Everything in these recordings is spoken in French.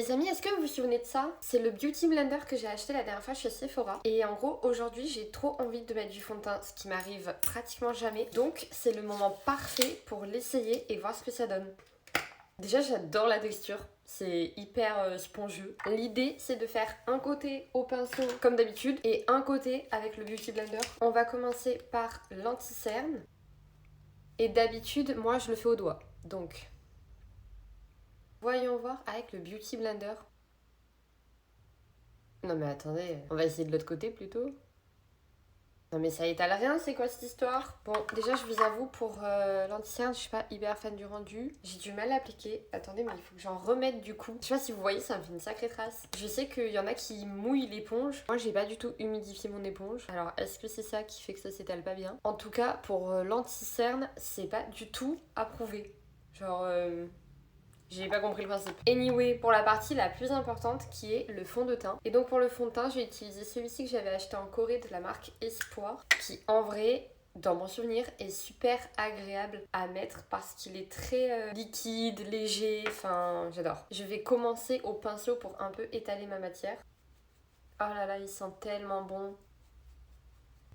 Les amis, est-ce que vous vous souvenez de ça? C'est le Beauty Blender que j'ai acheté la dernière fois chez Sephora. Et en gros, aujourd'hui, j'ai trop envie de mettre du fond de teint, ce qui m'arrive pratiquement jamais. Donc, c'est le moment parfait pour l'essayer et voir ce que ça donne. Déjà, j'adore la texture. C'est hyper spongieux. L'idée, c'est de faire un côté au pinceau comme d'habitude et un côté avec le Beauty Blender. On va commencer par l'anti-cerne. Et d'habitude, moi, je le fais au doigt. Donc, voyons voir avec le Beauty Blender. Non mais attendez, on va essayer de l'autre côté plutôt. Non mais ça étale rien, c'est quoi cette histoire? Bon, déjà je vous avoue, pour l'anti-cerne, je suis pas hyper fan du rendu. J'ai du mal à appliquer. Attendez, mais il faut que j'en remette du coup. Je sais pas si vous voyez, ça me fait une sacrée trace. Je sais qu'il y en a qui mouillent l'éponge. Moi j'ai pas du tout humidifié mon éponge. Alors est-ce que c'est ça qui fait que ça s'étale pas bien? En tout cas, pour l'anti-cerne, c'est pas du tout approuvé. Genre... J'ai pas compris le principe. Anyway, pour la partie la plus importante qui est le fond de teint. Et donc pour le fond de teint, j'ai utilisé celui-ci que j'avais acheté en Corée de la marque Espoir, qui en vrai, dans mon souvenir, est super agréable à mettre parce qu'il est très liquide, léger, enfin j'adore. Je vais commencer au pinceau pour un peu étaler ma matière. Oh là là, il sent tellement bon.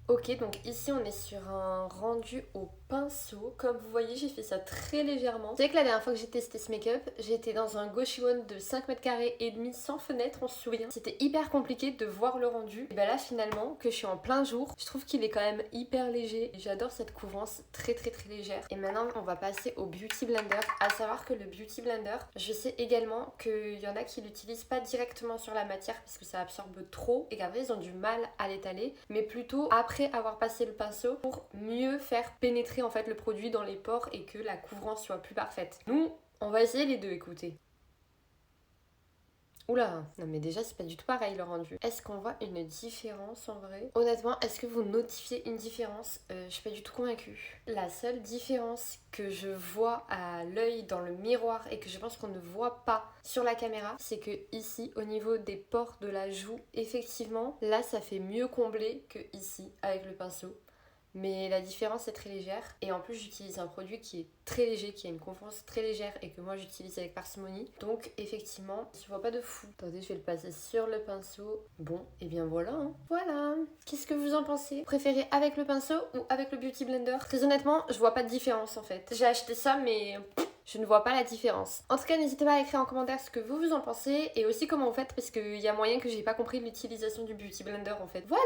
Ok, donc ici on est sur un rendu au pinceau. Comme vous voyez, j'ai fait ça très légèrement. Vous savez que la dernière fois que j'ai testé ce make-up, j'étais dans un Gauchy One de 5 mètres carrés et demi sans fenêtre, on se souvient. C'était hyper compliqué de voir le rendu. Et ben là finalement, que je suis en plein jour, je trouve qu'il est quand même hyper léger. J'adore cette couvrance très légère. Et maintenant, on va passer au Beauty Blender. À savoir que le Beauty Blender, je sais également qu'il y en a qui l'utilisent pas directement sur la matière parce que ça absorbe trop et qu'après ils ont du mal à l'étaler, mais plutôt après avoir passé le pinceau pour mieux faire pénétrer en fait le produit dans les pores et que la couvrance soit plus parfaite. Nous, on va essayer les deux, écoutez. Oula, non mais déjà c'est pas du tout pareil le rendu. Est-ce qu'on voit une différence en vrai? Honnêtement, est-ce que vous notifiez une différence? Je suis pas du tout convaincue. La seule différence que je vois à l'œil dans le miroir et que je pense qu'on ne voit pas sur la caméra, c'est que ici, au niveau des pores de la joue, effectivement, là ça fait mieux combler que ici avec le pinceau. Mais la différence est très légère et en plus j'utilise un produit qui est très léger, qui a une couvrance très légère et que moi j'utilise avec parcimonie. Donc effectivement, je vois pas de fou. Attendez, je vais le passer sur le pinceau. Bon, et bien voilà. Voilà. Qu'est-ce que vous en pensez? Préférez avec le pinceau ou avec le Beauty Blender? Très honnêtement, je vois pas de différence en fait. J'ai acheté ça mais... je ne vois pas la différence. En tout cas, n'hésitez pas à écrire en commentaire ce que vous en pensez et aussi comment vous faites parce qu'il y a moyen que j'ai pas compris l'utilisation du Beauty Blender en fait. Voilà!